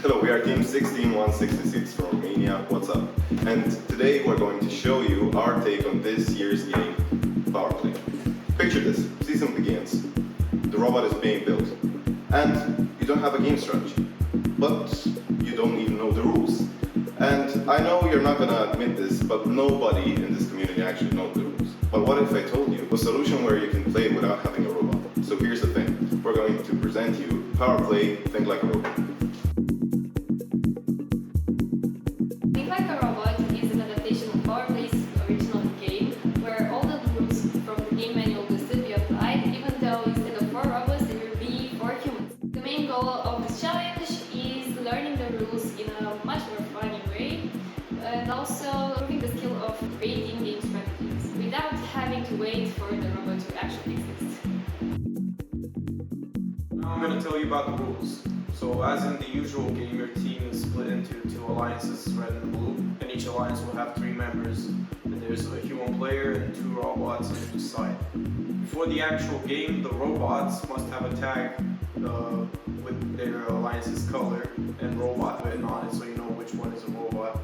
Hello, we are Team 16166 from Romania. What's up? And today we're going to show you our take on this year's game, Power Play. Picture this, season begins. The robot is being built. And you don't have a game strategy. But you don't even know the rules. And I know you're not gonna admit this, but nobody in this community actually knows the rules. But what if I told you a solution where you can play without having a robot? So here's the thing. We're going to present you Power Play, Think Like a Robot. Think Like a Robot is an adaptation of Power Play's original game, where all the rules from the game manual will still be applied, even though instead of 4 robots there will be 4 humans. The main goal of this challenge is learning the rules in a much more funny way, and also improving the skill of creating game strategies without having to wait for the robot to actually exist. Now I'm going to tell you about the rules. So as in the usual game, your team is split into 2 alliances, red and blue, and each alliance will have 3 members. And there's a human player and 2 robots on each side. Before the actual game, the robots must have a tag with their alliance's color and robot written on it, so you know which one is a robot.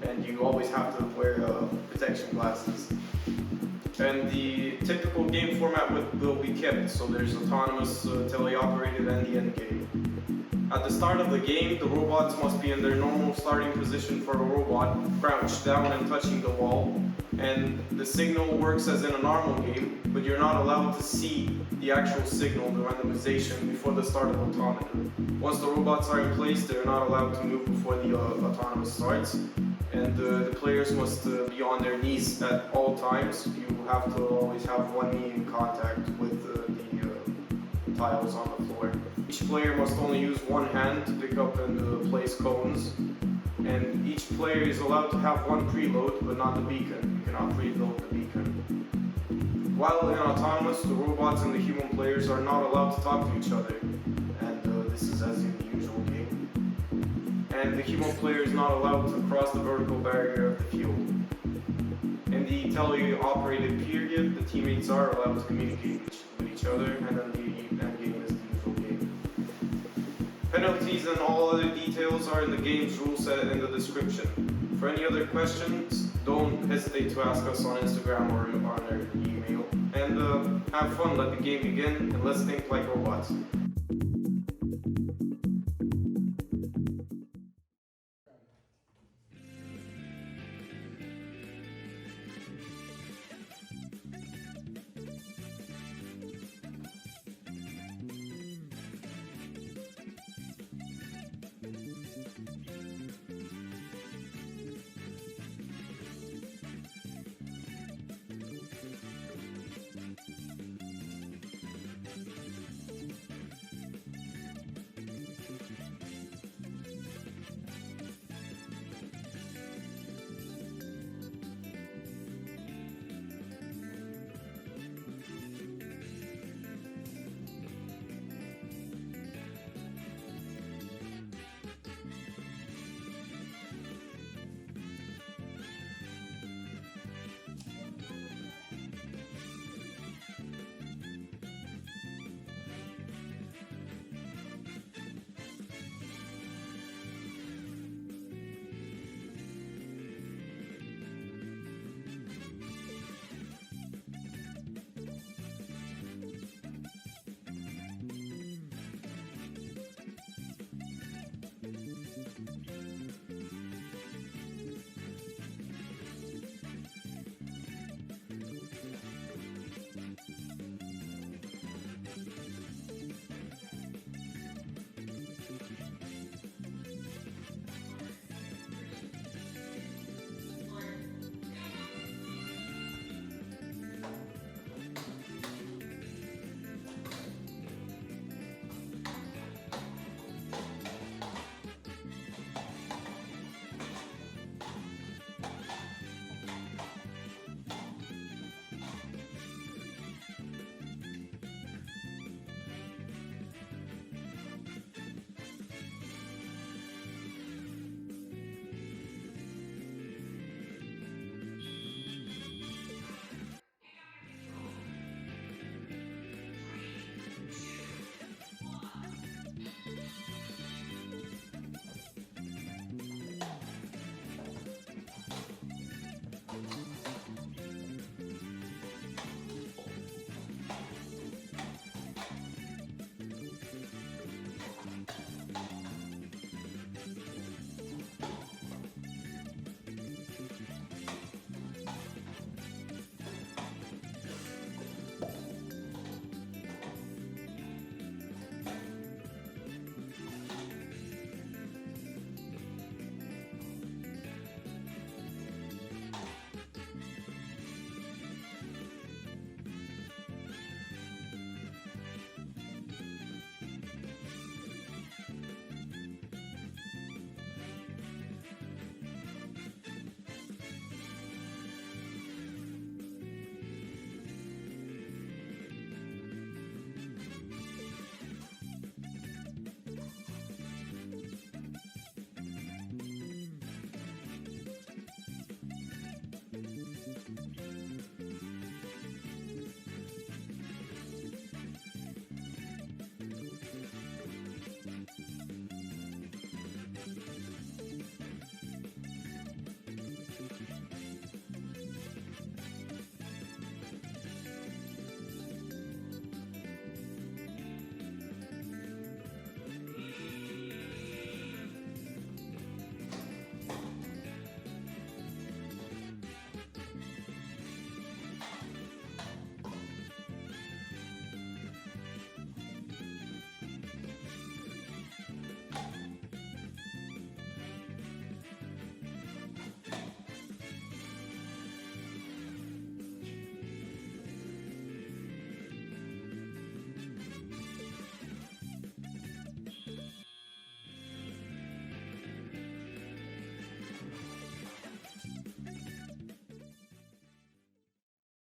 And you always have to wear protection glasses. And the typical game format will be kept, so there's autonomous, teleoperated, and the end game. At the start of the game, the robots must be in their normal starting position for a robot, crouched down and touching the wall. And the signal works as in a normal game, but you're not allowed to see the actual signal, the randomization, before the start of autonomy. Once the robots are in place, they're not allowed to move before the autonomous starts. And the players must be on their knees at all times. You have to always have one knee in contact with the tiles on the floor. Each player must only use one hand to pick up and place cones. And each player is allowed to have one preload, but not the beacon. You cannot preload the beacon. While in autonomous, the robots and the human players are not allowed to talk to each other. And this is as in the usual game. And the human player is not allowed to cross the vertical barrier of the field. In the teleoperated period, the teammates are allowed to communicate with each other, and then the end game is the usual game. Penalties and all other details are in the game's rule set in the description. For any other questions, don't hesitate to ask us on Instagram or on our email. And have fun, let the game begin, and let's think like robots.